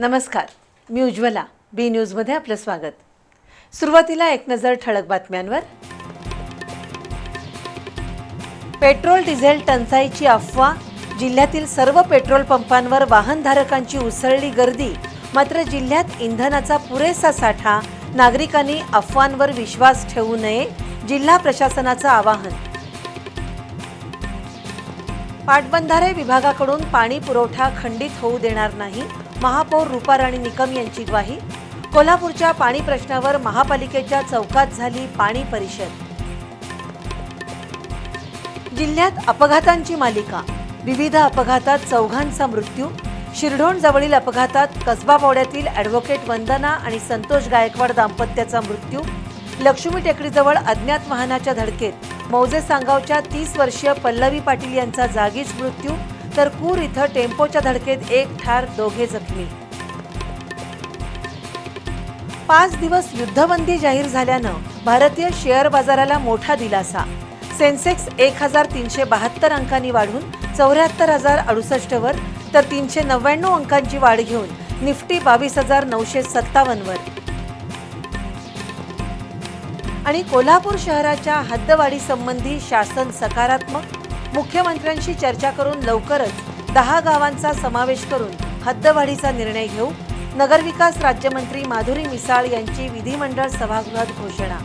नमस्कार, मी उज्ज्वला. बी न्यूजमध्ये आपलं स्वागत. सुरुवातीला एक नजर ठळक बातम्यांवर. पेट्रोल डिझेल टंचाईची अफवा. जिल्ह्यातील सर्व पेट्रोल पंपांवर वाहनधारकांची उसळली गर्दी. मात्र जिल्ह्यात इंधनाचा पुरेसा साठा. नागरिकांनी अफवांवर विश्वास ठेवू नये, जिल्हा प्रशासनाचं आवाहन. पाटबंधारे विभागाकडून पाणी पुरवठा खंडित होऊ देणार नाही, महापौर रूपाराणी निकम यांची ग्वाही. कोल्हापूरच्या पाणी प्रश्नावर महापालिकेच्या चौकात झाली पाणी परिषद. जिल्ह्यात अपघातांची मालिका. विविध अपघातात चौघांचा मृत्यू. शिरढोण अपघातात कसबा बोड्यातील ॲडव्होकेट वंदना आणि संतोष गायकवाड दाम्पत्याचा मृत्यू. लक्ष्मी टेकडीजवळ अज्ञात वाहनाच्या धडकेत मौजे सांगावच्या 30 वर्षीय पल्लवी पाटील यांचा जागीच मृत्यू. तर कूर इथं टेम्पोच्या धडकेत एक ठार, दोघे जखमी. 5 दिवस युद्धबंदी जाहीर झाल्यानं भारतीय शेअर बाजाराला मोठा दिलासा. सेन्सेक्स 1372 अंकांनी वाढून 74,068 वर, तर 399 अंकांची वाढ घेऊन निफ्टी 22,957 वर. आणि कोल्हापूर शहराच्या हद्दवाढी संबंधी शासन सकारात्मक. मुख्यमंत्र्यांशी चर्चा करून लवकरच 10 गावांचा समावेश करून हद्दवाढीचा निर्णय घेऊ. नगरविकास राज्यमंत्री माधुरी मिसाळ यांची विधिमंडळ सभागृहात घोषणा.